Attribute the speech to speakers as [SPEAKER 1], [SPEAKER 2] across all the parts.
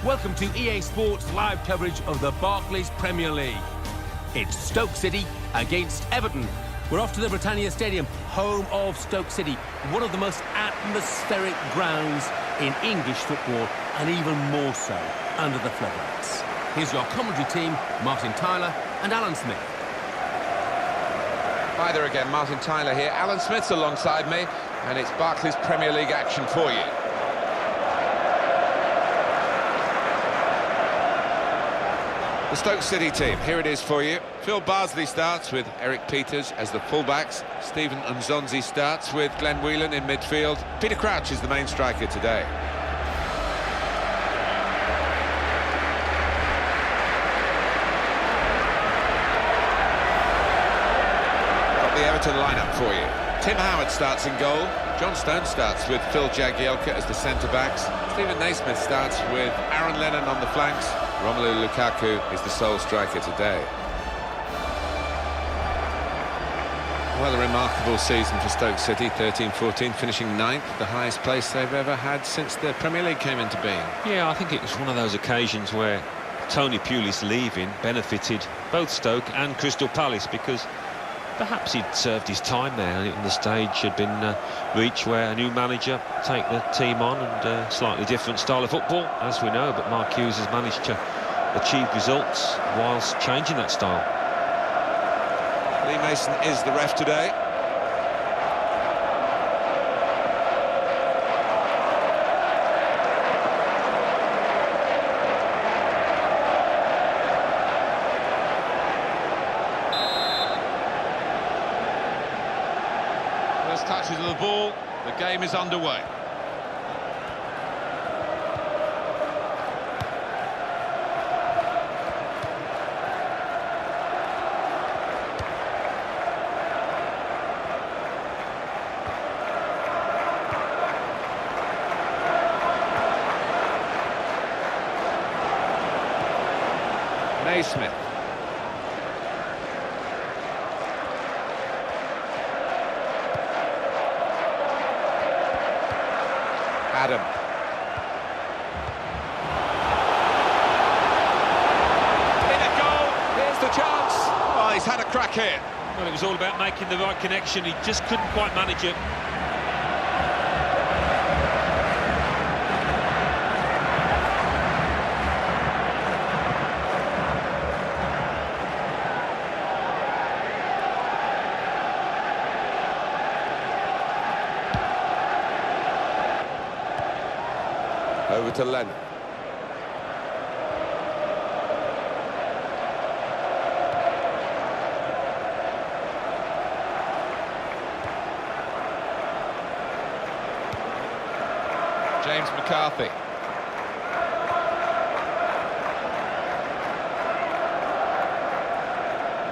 [SPEAKER 1] Welcome to EA Sports live coverage of the Barclays Premier League. It's Stoke City against Everton. We're off to the Britannia Stadium, home of Stoke City, one of the most atmospheric grounds in English football, and even more so under the floodlights. Here's your commentary team, Martin Tyler and Alan Smith.
[SPEAKER 2] Hi there again, Martin Tyler here. Alan Smith's alongside me, and it's Barclays Premier League action for you. The Stoke City team, here it is for you. Phil Bardsley starts with Eric Peters as the fullbacks. Stephen Nzonzi starts with Glenn Whelan in midfield. Peter Crouch is the main striker today. Got the Everton lineup for you. Tim Howard starts in goal. John Stone starts with Phil Jagielka as the centre-backs. Stephen Naismith starts with Aaron Lennon on the flanks. Romelu Lukaku is the sole striker today. Well, a remarkable season for Stoke City, 13-14, finishing 9th, the highest place they've ever had since the Premier League came into being.
[SPEAKER 3] Yeah, I think it was one of those occasions where Tony Pulis leaving benefited both Stoke and Crystal Palace, because perhaps he'd served his time there and the stage had been reached where a new manager take the team on, and a slightly different style of football, as we know, but Mark Hughes has managed to achieve results whilst changing that style.
[SPEAKER 2] Lee Mason is the ref today. First touches of the ball, the game is underway. Naismith. Adam. In a goal, here's the chance. Oh, he's had a crack here.
[SPEAKER 3] Well, it was all about making the right connection. He just couldn't quite manage it.
[SPEAKER 2] Over to Lennon. James McCarthy.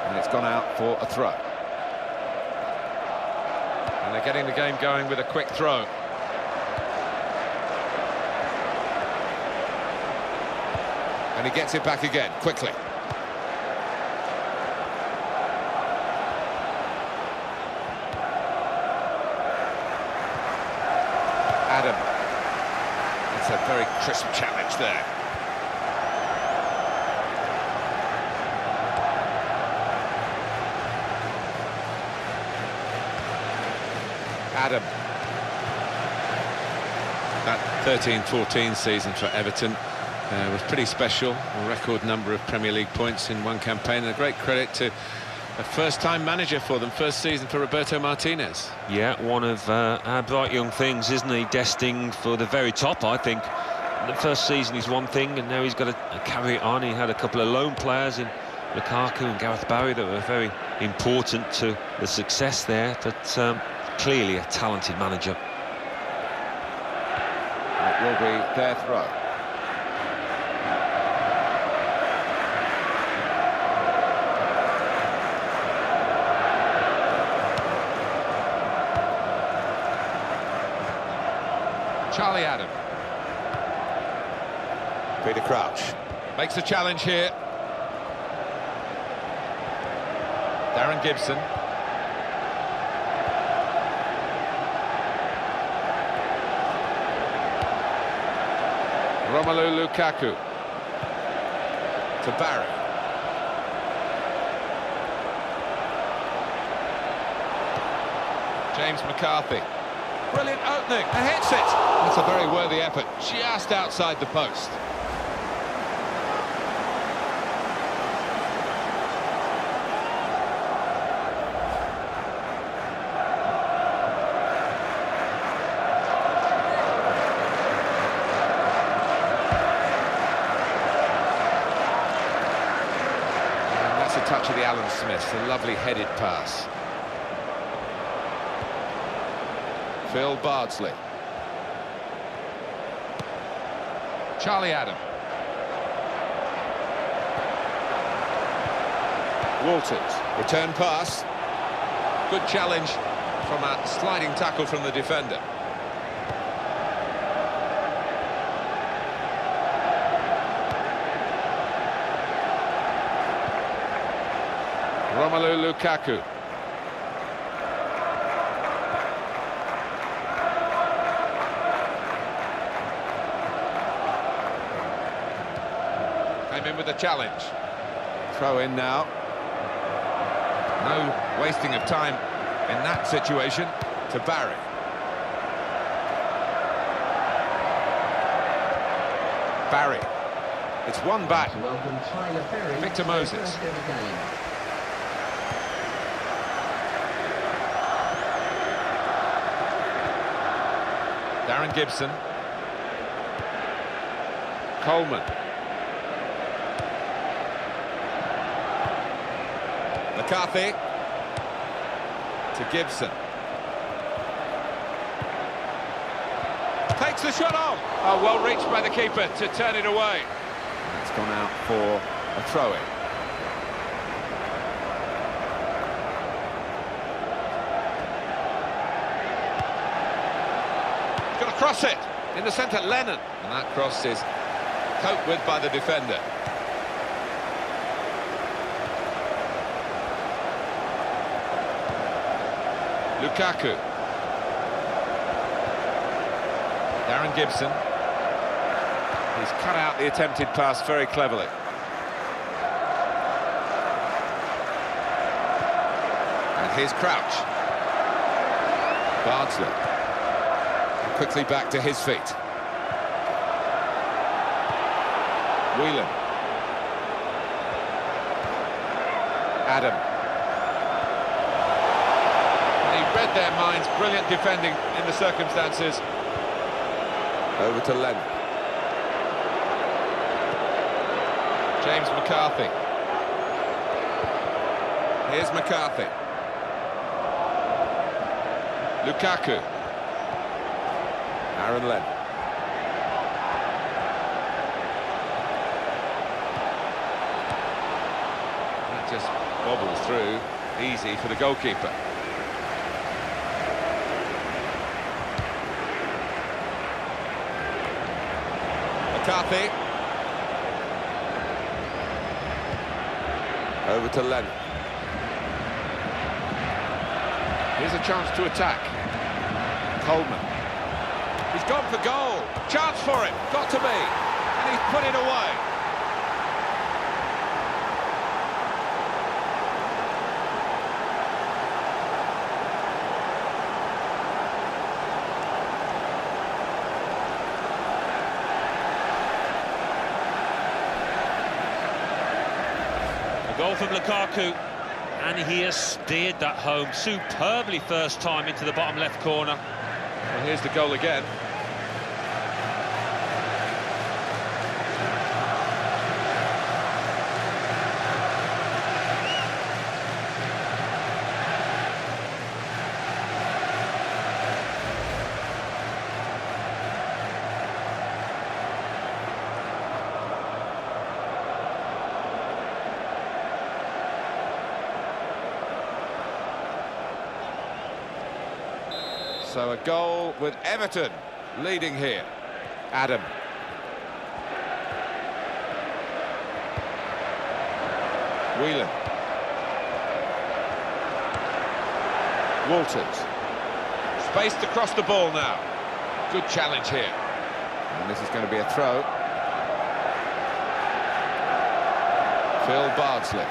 [SPEAKER 2] And it's gone out for a throw. And they're getting the game going with a quick throw. And he gets it back again, quickly. Adam. It's a very crisp challenge there. Adam. That 13-14 season for Everton was pretty special. A record number of Premier League points in one campaign, and a great credit to a first-time manager for them, first season for Roberto Martinez.
[SPEAKER 3] Yeah, one of our bright young things, isn't he? Destined for the very top, I think. The first season is one thing, and now he's got to carry it on. He had a couple of lone players in Lukaku and Gareth Barry that were very important to the success there, but clearly a talented manager.
[SPEAKER 2] It will be their throw. Charlie Adam. Peter Crouch makes the challenge here. Darren Gibson. Romelu Lukaku to Barry. James McCarthy. Brilliant opening, and hits it. That's a very worthy effort, just outside the post. And that's a touch of the Alan Smith, a lovely headed pass. Phil Bardsley. Charlie Adam. Walters. Return pass. Good challenge from a sliding tackle from the defender. Romelu Lukaku. Came in with a challenge. Throw in now. No wasting of time in that situation. To Barry. Barry. It's one back. Victor Moses. Darren Gibson. Coleman. McCarthy to Gibson. Takes the shot off. Oh, well reached by the keeper to turn it away. It's gone out for a throw-in. He's got to cross it in the centre, Lennon. And that cross is coped with by the defender. Lukaku. Darren Gibson. He's cut out the attempted pass very cleverly. And here's Crouch. Bardsley. And quickly back to his feet. Whelan. Adam. Read their minds, brilliant defending in the circumstances. Over to Lennon. James McCarthy. Here's McCarthy. Lukaku. Aaron Lennon. That just bobbles through, easy for the goalkeeper. McCarthy. Over to Lennon. Here's a chance to attack. Coleman. He's gone for goal. Chance for him. Got to be. And he's put it away.
[SPEAKER 3] Goal from Lukaku, and he has steered that home superbly first time into the bottom left corner.
[SPEAKER 2] Well, here's the goal again. So a goal with Everton leading here. Adam. Whelan. Walters. Spaced across the ball now. Good challenge here. And this is going to be a throw. Phil Bardsley.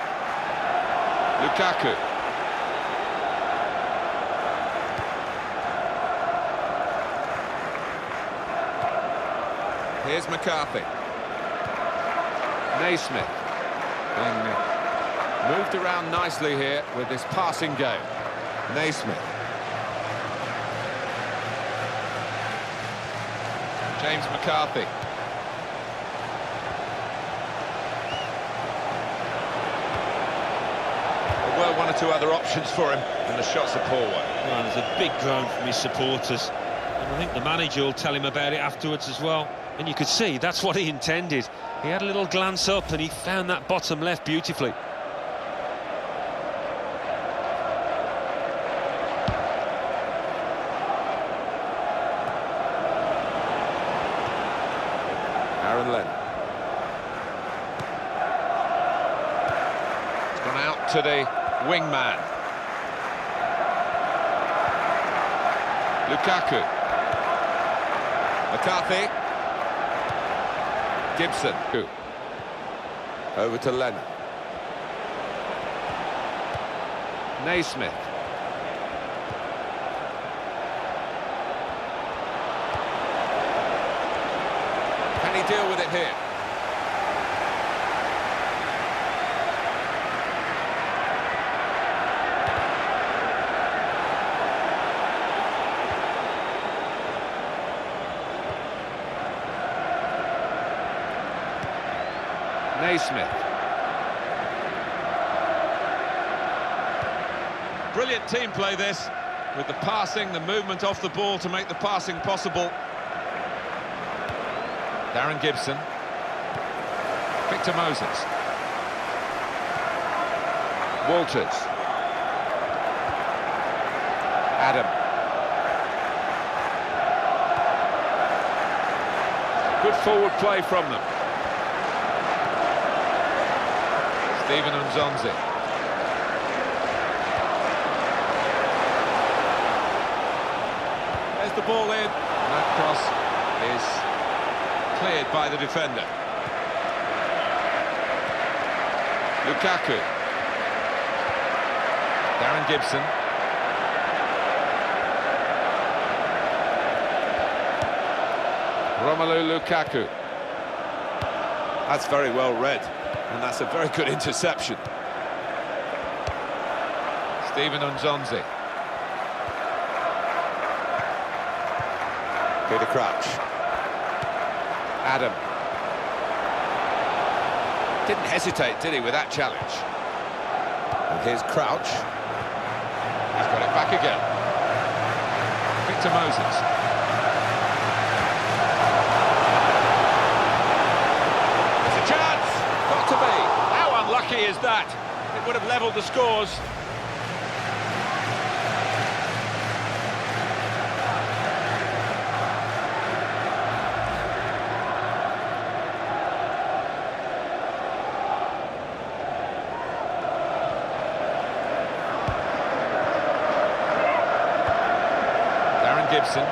[SPEAKER 2] Lukaku. Here's McCarthy. Naismith. Being moved around nicely here with this passing game. Naismith. James McCarthy. There were one or two other options for him, and the shot's a poor one.
[SPEAKER 3] Well, there's a big groan from his supporters, and I think the manager will tell him about it afterwards as well. And you could see that's what he intended. He had a little glance up and he found that bottom left beautifully.
[SPEAKER 2] Aaron Lennon. It's gone out to the wingman. Lukaku. McCarthy. Gibson. Over to Lennon. Naismith. Can he deal with it here? Naismith. Brilliant team play this, with the passing, the movement off the ball to make the passing possible. Darren Gibson. Victor Moses. Walters. Adam. Good forward play from them. Stephen Nzonzi. There's the ball in. And that cross is cleared by the defender. Lukaku. Darren Gibson. Romelu Lukaku. That's very well read. And that's a very good interception. Stephen Nzonzi. Peter Crouch. Adam. Didn't hesitate, did he, with that challenge? And here's Crouch. He's got it back again. Victor Moses. To be. How unlucky is that? It would have levelled the scores. Darren Gibson.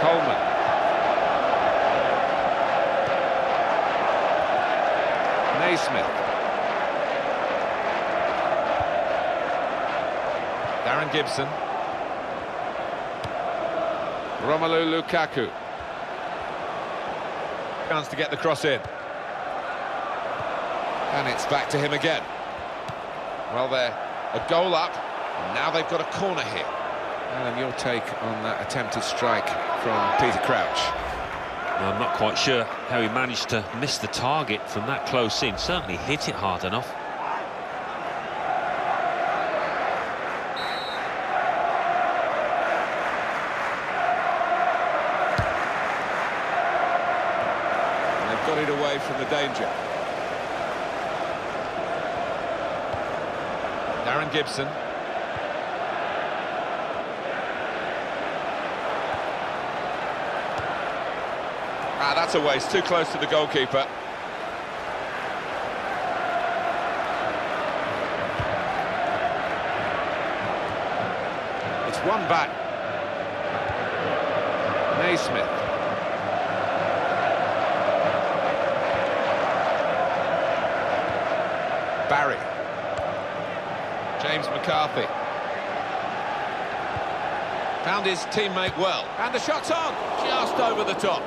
[SPEAKER 2] Coleman. Naismith. Darren Gibson. Romelu Lukaku. Chance to get the cross in. And it's back to him again. Well, they're a goal up, and now they've got a corner here. Alan, your take on that attempted strike from Peter Crouch?
[SPEAKER 3] I'm not quite sure how he managed to miss the target from that close in. Certainly hit it hard enough.
[SPEAKER 2] And they've got it away from the danger. Darren Gibson. Ah, that's a waste, too close to the goalkeeper. It's one back. Naismith. James McCarthy. Found his teammate well. And the shot's on, just over the top.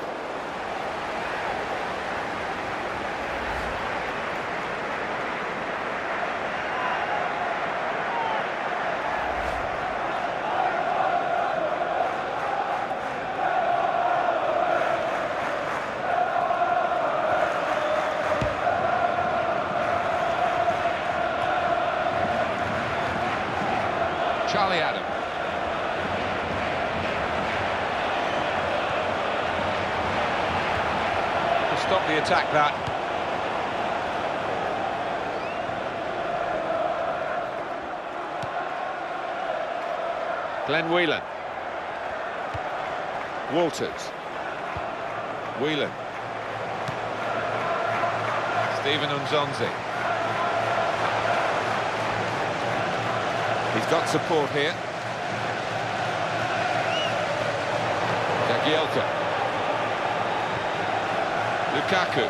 [SPEAKER 2] Charlie Adam. To stop the attack, that. Glenn Whelan. Walters. Whelan. Stephen Unzonzi. He's got support here. Jagielka. Lukaku.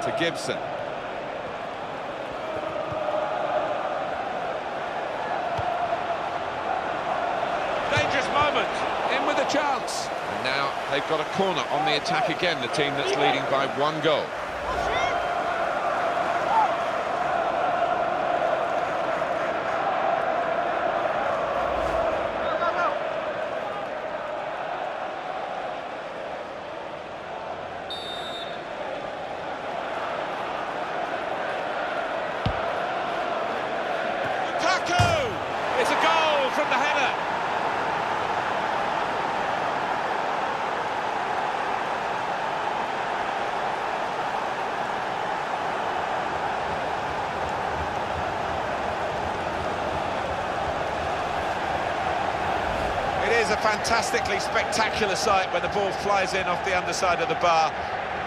[SPEAKER 2] To Gibson. In with a chance. And now they've got a corner on the attack again, the team that's leading by 1 goal. Lukaku! It's a goal from the header. It is a fantastically spectacular sight when the ball flies in off the underside of the bar.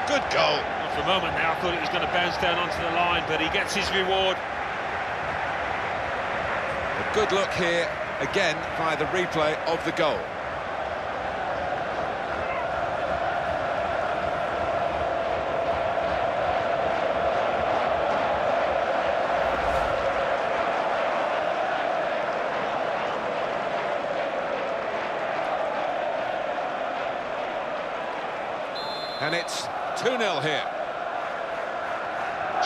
[SPEAKER 2] Good goal.
[SPEAKER 3] Well, for a moment now, I thought it was going to bounce down onto the line, but he gets his reward.
[SPEAKER 2] A good look here, again, by the replay of the goal. And it's 2-0 here.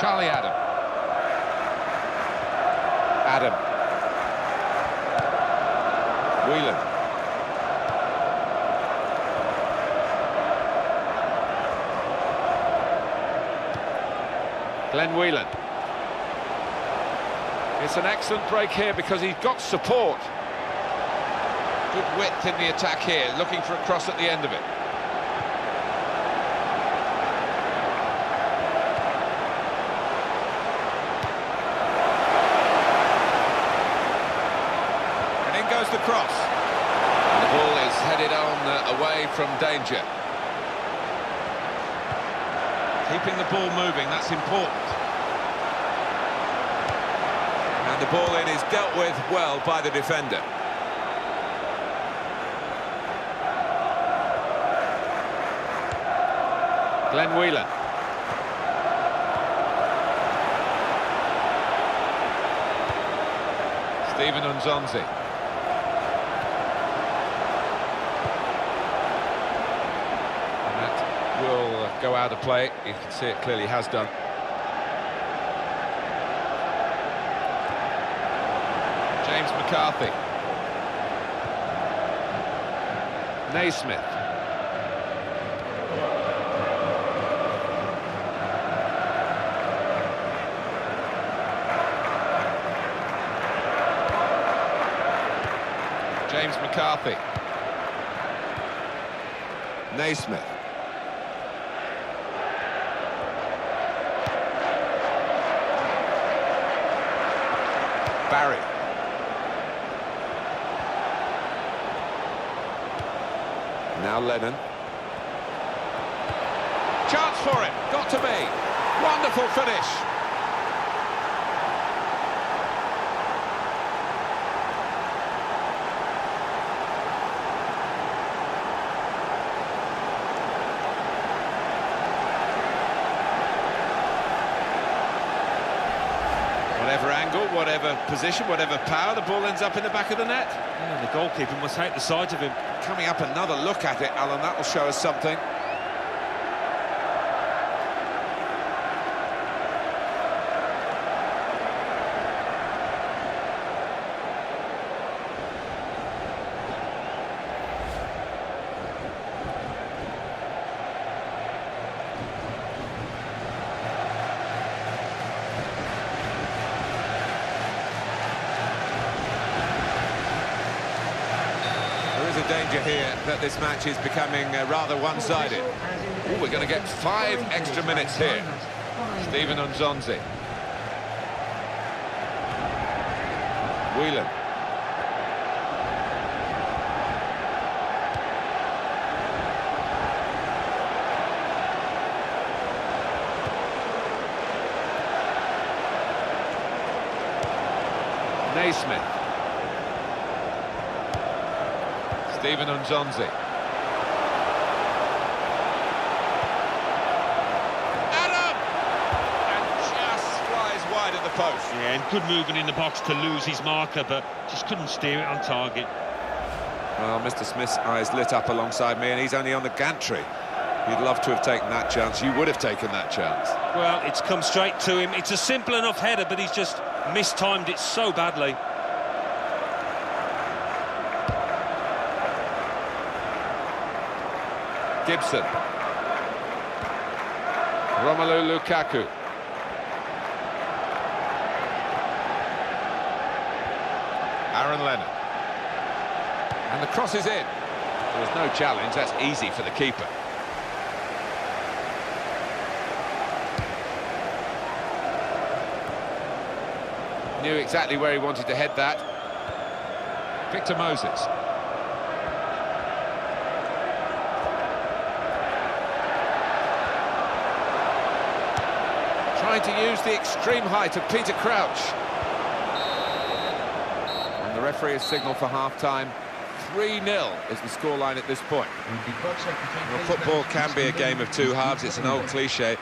[SPEAKER 2] Charlie Adam. Adam. Whelan. Glenn Whelan. It's an excellent break here because he's got support. Good width in the attack here, looking for a cross at the end of it. Goes the cross. And the ball is headed on away from danger. Keeping the ball moving, that's important. And the ball in is dealt with well by the defender. Glenn Whelan. Stephen Unzonzi. Will go out of play. You can see it clearly has done. James McCarthy. Naismith. James McCarthy. Naismith. Barry. Now Lennon. Chance for it, got to be. Wonderful finish. angle, whatever position, whatever power, the ball ends up in the back of the net.
[SPEAKER 3] Yeah, the goalkeeper must hate the sight of him.
[SPEAKER 2] Coming up, another look at it, Alan, that will show us something. Danger here that this match is becoming rather one-sided. We're going to get 5 extra minutes here. Stephen Nzonzi. Whelan. Naismith. Stephen Nzonzi. Adam! And just flies wide at the post.
[SPEAKER 3] Yeah, and good movement in the box to lose his marker, but just couldn't steer it on target.
[SPEAKER 2] Well, Mr. Smith's eyes lit up alongside me, and he's only on the gantry. You'd love to have taken that chance. You would have taken that chance.
[SPEAKER 3] Well, it's come straight to him. It's a simple enough header, but he's just mistimed it so badly.
[SPEAKER 2] Gibson. Romelu Lukaku. Aaron Lennon. And the cross is in. There was no challenge, that's easy for the keeper. Knew exactly where he wanted to head that. Victor Moses. Trying to use the extreme height of Peter Crouch. And the referee has signalled for half-time. 3-0 is the scoreline at this point. Well, football can be a game of two halves. It's an old cliché.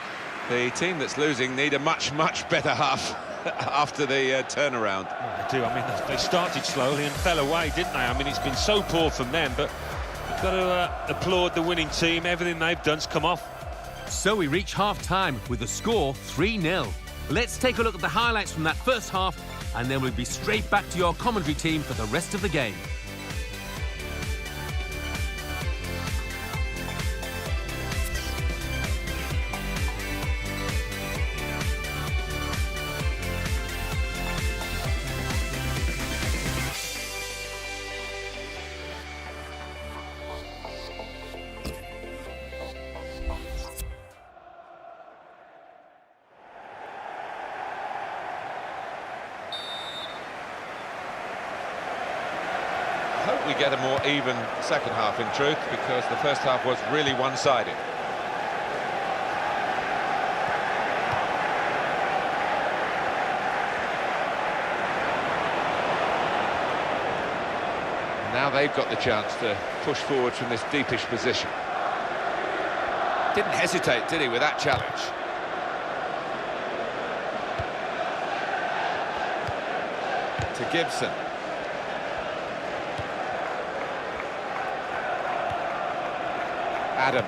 [SPEAKER 2] The team that's losing need a much, much better half after the turnaround.
[SPEAKER 3] Well, they do. I mean, they started slowly and fell away, didn't they? I mean, it's been so poor from them, but you've got to applaud the winning team. Everything they've done's come off.
[SPEAKER 1] So we reach half-time with the score 3-0. Let's take a look at the highlights from that first half, and then we'll be straight back to your commentary team for the rest of the game.
[SPEAKER 2] I hope we get a more even second half, in truth, because the first half was really one-sided. Now they've got the chance to push forward from this deepish position. Didn't hesitate, did he, with that challenge? To Gibson. Adam.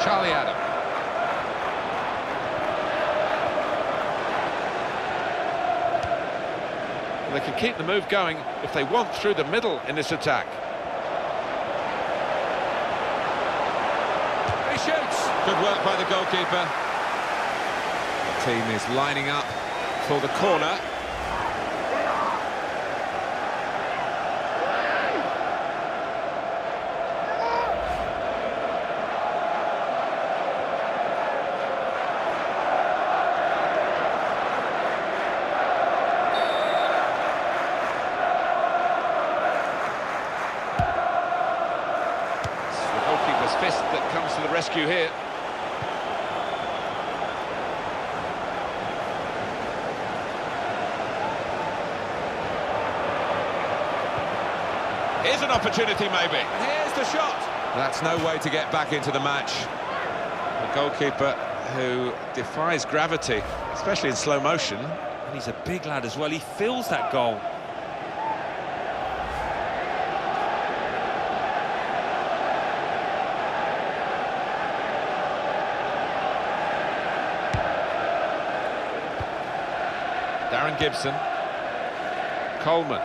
[SPEAKER 2] Charlie Adam. They can keep the move going if they want through the middle in this attack. He shoots. Good work by the goalkeeper. The team is lining up for the corner. Fist that comes to the rescue here. Here's an opportunity, maybe. Here's the shot. That's no way to get back into the match. The goalkeeper who defies gravity, especially in slow motion.
[SPEAKER 3] And he's a big lad as well. He fills that goal.
[SPEAKER 2] Darren Gibson. Coleman.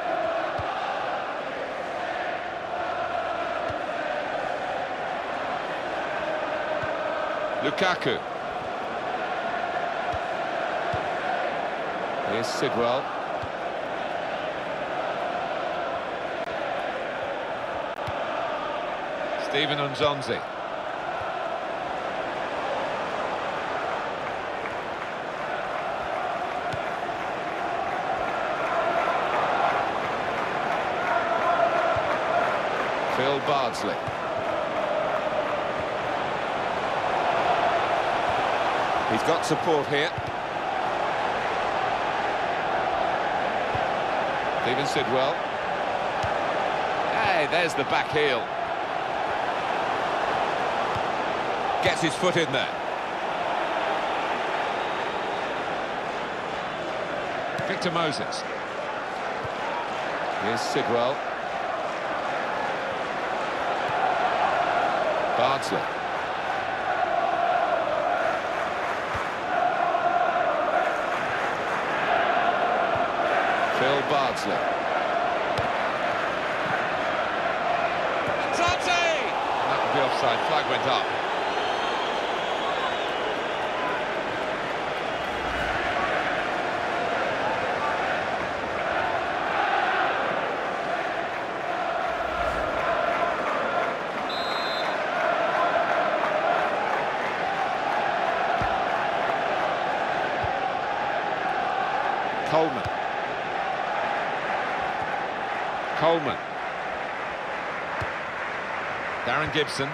[SPEAKER 2] Lukaku. Here's Sidwell. Stephen Nzonzi. Phil Bardsley. He's got support here. Stephen Sidwell. Hey, there's the back heel. Gets his foot in there. Victor Moses. Here's Sidwell. Bardsley. Phil Bardsley. Santi! That would be offside. Flag went up. Coleman. Coleman. Darren Gibson.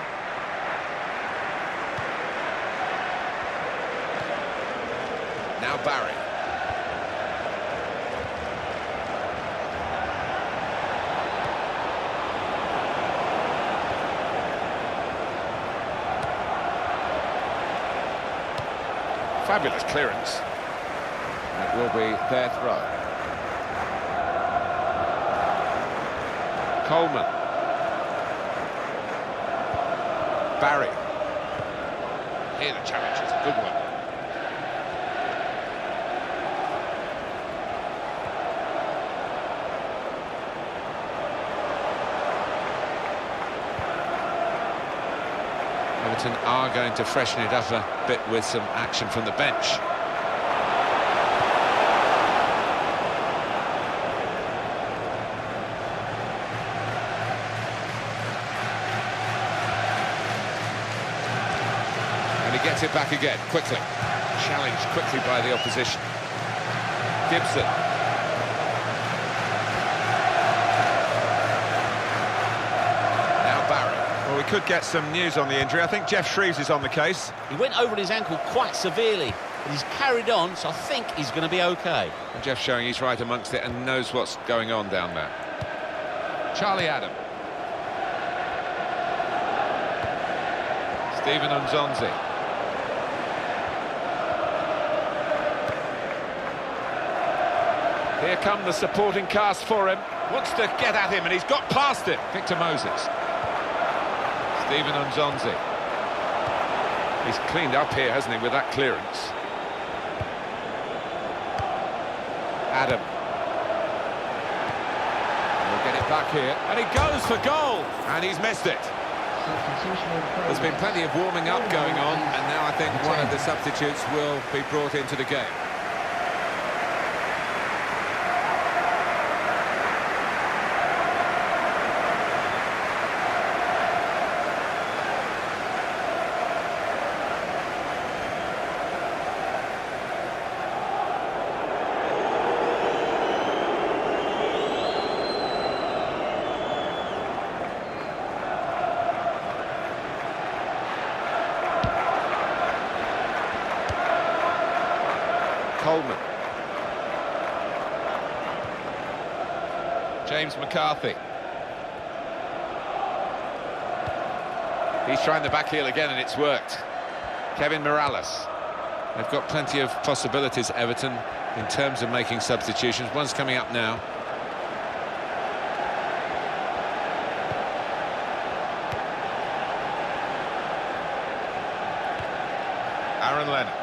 [SPEAKER 2] Now Barry. Fabulous clearance. That will be their throw. Coleman. Barry. Here the challenge is a good one. Everton are going to freshen it up a bit with some action from the bench. Gets it back again, quickly. Challenged quickly by the opposition. Gibson. Now Barry.
[SPEAKER 4] Well, we could get some news on the injury. I think Jeff Shreves is on the case.
[SPEAKER 1] He went over his ankle quite severely, but he's carried on, so I think he's going to be OK.
[SPEAKER 2] And Jeff showing he's right amongst it and knows what's going on down there. Charlie Adam. Stephen Nzonzi. Here come the supporting cast for him. Wants to get at him, and he's got past him. Victor Moses. Stephen Nzonzi. He's cleaned up here, hasn't he, with that clearance. Adam. We'll get it back here. And he goes for goal. And he's missed it. There's been plenty of warming up going on, and now I think one of the substitutes will be brought into the game. Coleman. James McCarthy. He's trying the back heel again and it's worked. Kevin Morales. They've got plenty of possibilities, Everton, in terms of making substitutions. One's coming up now. Aaron Lennon.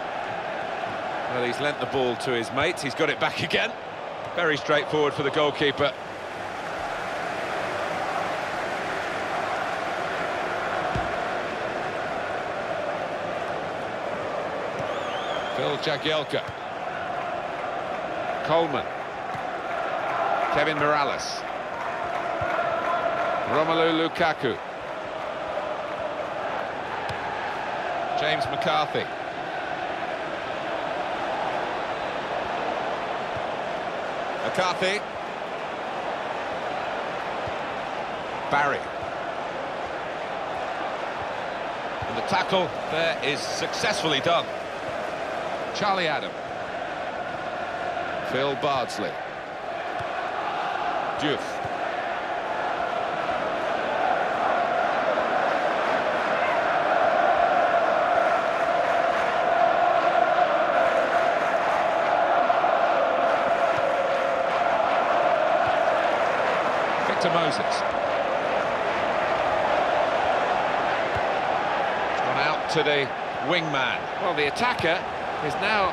[SPEAKER 2] Well, he's lent the ball to his mates. He's got it back again. Very straightforward for the goalkeeper. Phil Jagielka. Coleman. Kevin Morales. Romelu Lukaku. James McCarthy. McCarthy. Barry. And the tackle there is successfully done. Charlie Adam. Phil Bardsley. Diouf. Victor Moses. Gone out to the wingman. Well, the attacker is now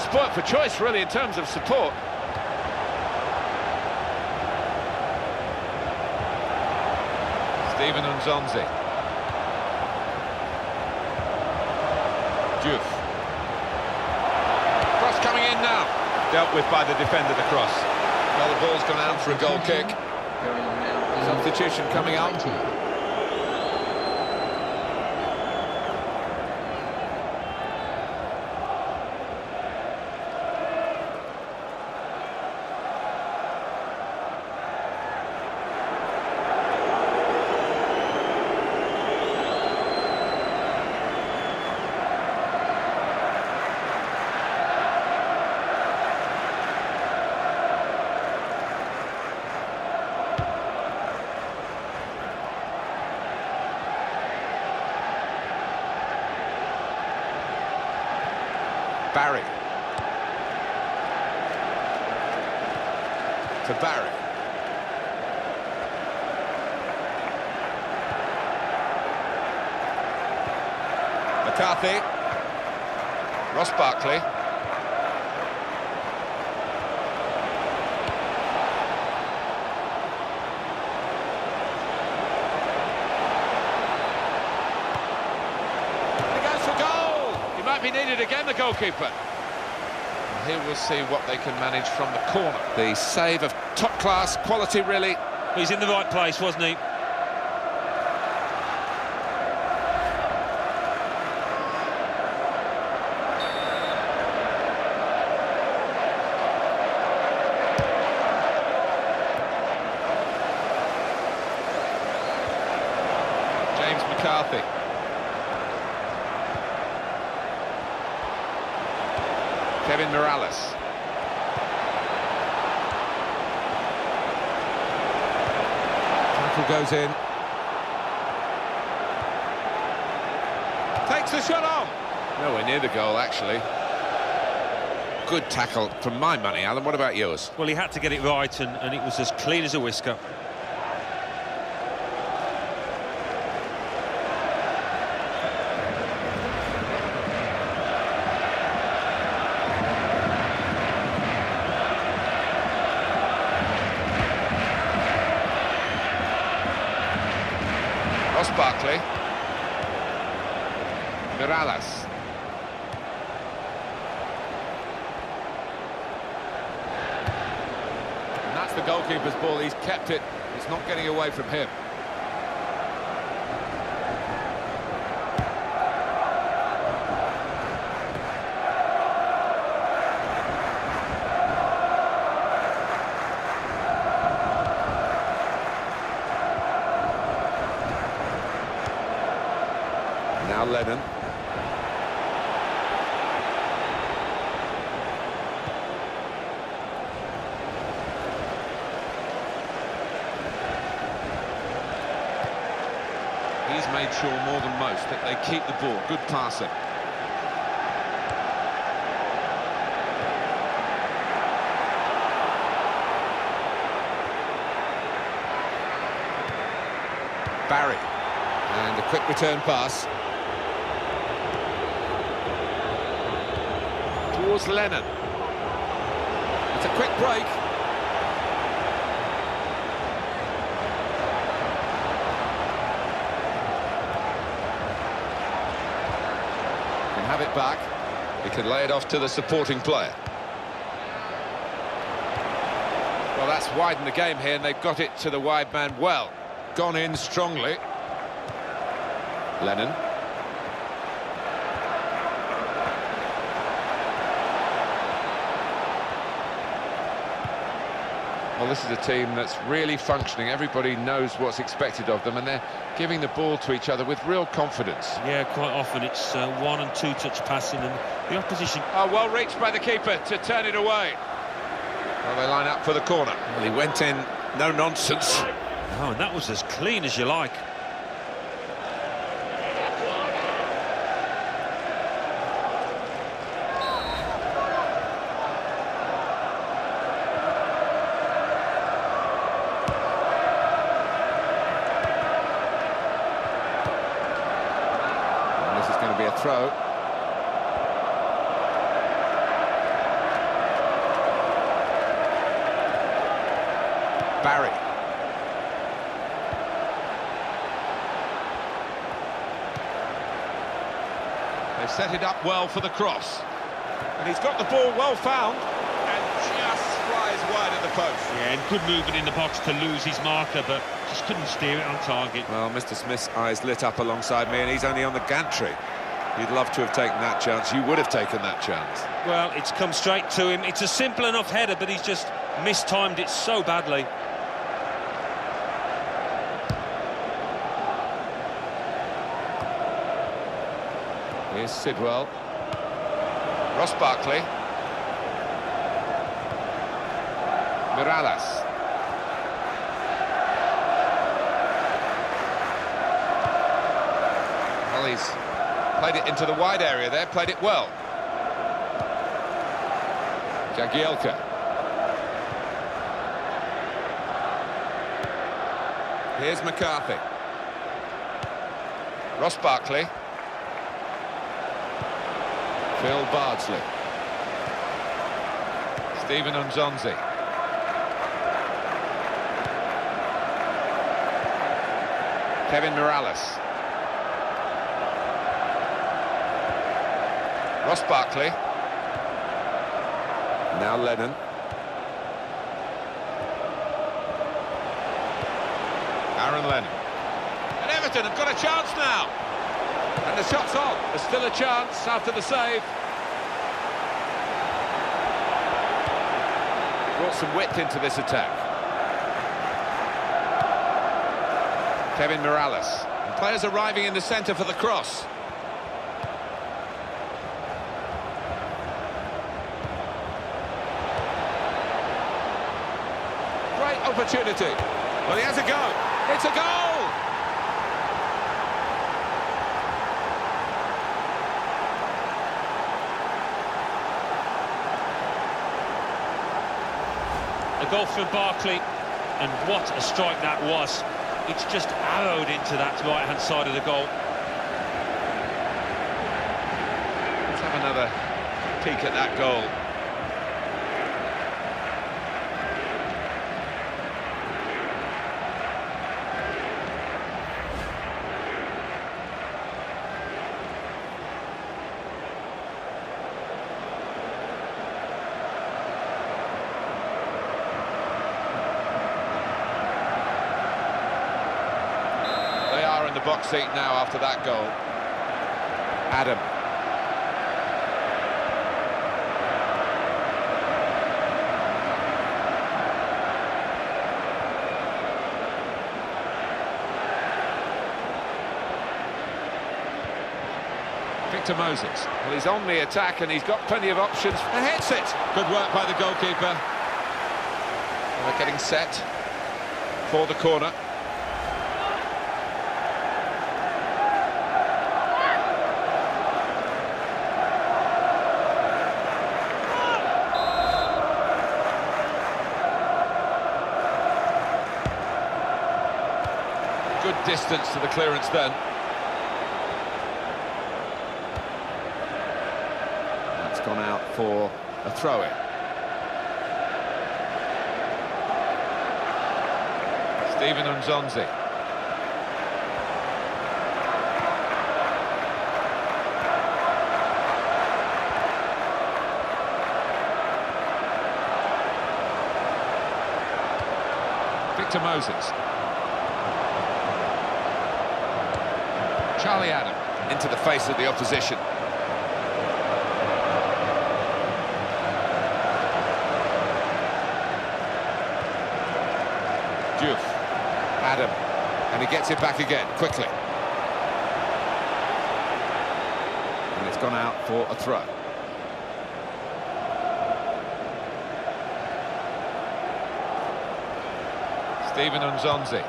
[SPEAKER 2] spoilt for choice, really, in terms of support. Stephen Nzonzi. Diouf. Cross coming in now. Dealt with by the defender, the cross. Well, the ball's gone out for a goal kick. Substitution coming up. Barry. To Barry. McCarthy. Ross Barkley. Be needed again, the goalkeeper. And here we'll see what they can manage from the corner. The save of top class quality, really.
[SPEAKER 3] He's in the right place, wasn't he?
[SPEAKER 2] James McCarthy. Kevin Morales. Tackle goes in. Takes the shot on. Nowhere near the goal, actually. Good tackle for my money, Alan. What about yours?
[SPEAKER 3] Well, he had to get it right, and it was as clean as a whisker.
[SPEAKER 2] Ross Barkley. Morales. And that's the goalkeeper's ball. He's kept it. It's not getting away from him. Now Lennon. He's made sure more than most that they keep the ball. Good passing. And a quick return pass. Towards Lennon. It's a quick break. Can have it back. He can lay it off to the supporting player. Well, that's widened the game here, and they've got it to the wide man well. Gone in strongly. Lennon. Well, this is a team that's really functioning. Everybody knows what's expected of them, and they're giving the ball to each other with real confidence.
[SPEAKER 3] Yeah, quite often it's 1- and 2-touch passing, and the opposition...
[SPEAKER 2] Oh, well reached by the keeper to turn it away. Well, they line up for the corner. Well, he went in, no nonsense.
[SPEAKER 3] Oh, and that was as clean as you like.
[SPEAKER 2] And this is going to be a throw. Barry. They've set it up well for the cross. And he's got the ball well found and just flies wide of the post.
[SPEAKER 3] Yeah, and good movement in the box to lose his marker, but just couldn't steer it on target.
[SPEAKER 2] Well, Mr. Smith's eyes lit up alongside me, and he's only on the gantry. You'd love to have taken that chance. You would have taken that chance.
[SPEAKER 3] Well, it's come straight to him. It's a simple enough header, but he's just mistimed it so badly.
[SPEAKER 2] Here's Sidwell. Ross Barkley. Mirallas. Well, he's played it into the wide area there, played it well. Jagielka. Here's McCarthy. Ross Barkley. Phil Bardsley. Stephen Umzonzi. Kevin Mirallas. Ross Barkley. Now Lennon. Aaron Lennon. And Everton have got a chance now. And the shot's on. There's still a chance after the save. Brought some width into this attack. Kevin Mirallas. And players arriving in the centre for the cross. Great opportunity. Well, he has a go. It's a goal!
[SPEAKER 3] A goal from Barkley, and what a strike that was. It's just arrowed into that right-hand side of the goal.
[SPEAKER 2] Let's have another peek at that goal. In the box seat now after that goal. Adam. Victor Moses. Well, he's on the attack and he's got plenty of options and hits it. Good work by the goalkeeper. And they're getting set for the corner. Good distance to the clearance then. That's gone out for a throw-in. Stephen Nzonzi. Victor Moses. Charlie Adam into the face of the opposition. Diouf. Adam. And he gets it back again, quickly. And it's gone out for a throw. Stephen Nzonzi.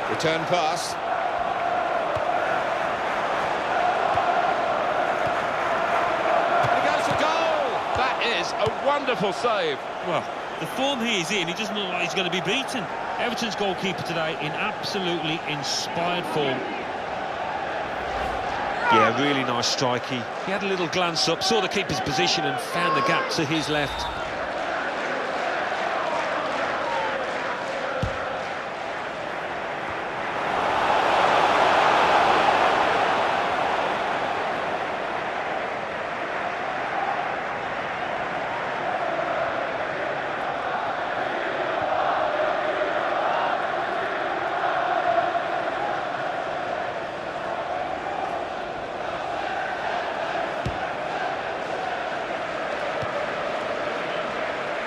[SPEAKER 2] Return pass. And he goes for goal! That is a wonderful save.
[SPEAKER 3] Well, the form he is in, he doesn't look like he's going to be beaten. Everton's goalkeeper today in absolutely inspired form. Yeah, really nice strike. He had a little glance up, saw the keeper's position and found the gap to his left.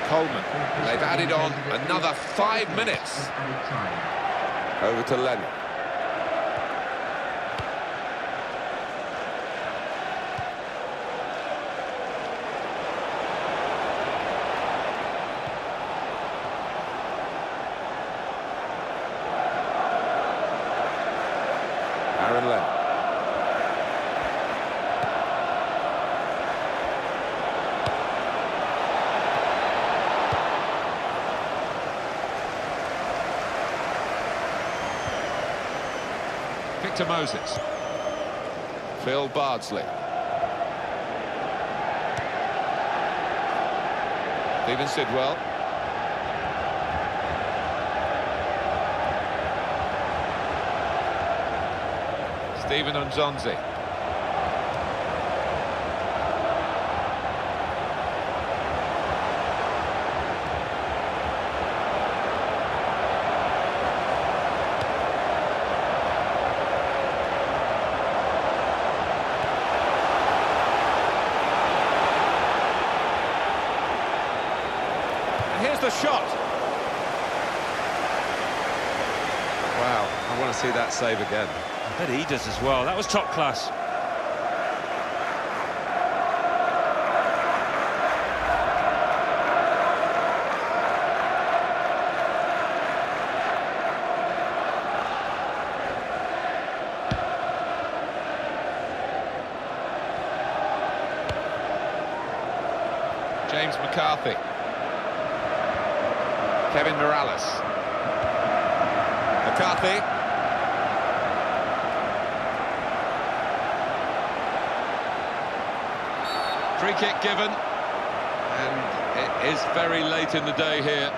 [SPEAKER 2] Coleman. They've added on another 5 minutes. Over to Lennon. Aaron Lennon. Victor Moses. Phil Bardsley. Stephen Sidwell. Stephen Nzonzi. Here's the shot. Wow, I want to see that save again.
[SPEAKER 3] I bet he does as well. That was top class.
[SPEAKER 2] James McCarthy. Kevin Morales. McCarthy. Free kick given. And it is very late in the day here.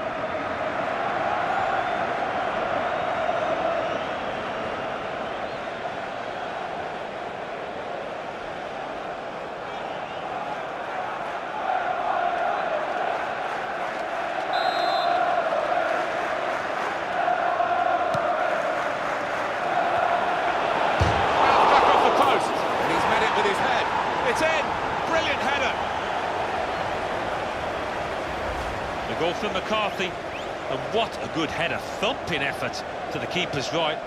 [SPEAKER 2] It's in! Brilliant header!
[SPEAKER 3] The goal from McCarthy, and what a good header, thumping effort to the keeper's right.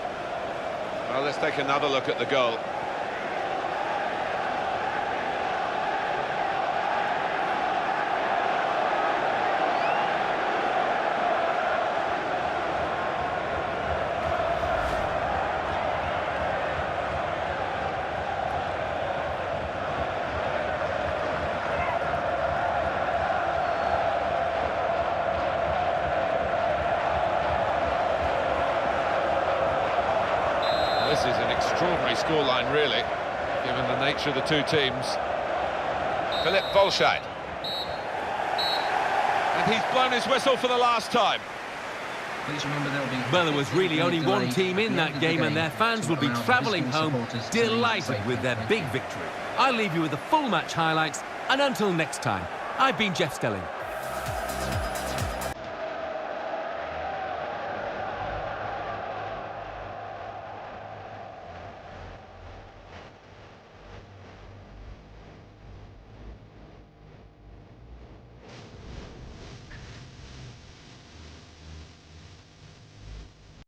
[SPEAKER 2] Well, let's take another look at the goal. this is an extraordinary scoreline, really, given the nature of the two teams. Philip Volscheid. And he's blown his whistle for the last time.
[SPEAKER 5] Please remember
[SPEAKER 1] Well, there was really only one team in that game, and their fans will be travelling home delighted with their big victory. I'll leave you with the full match highlights, and until next time, I've been Jeff Stelling.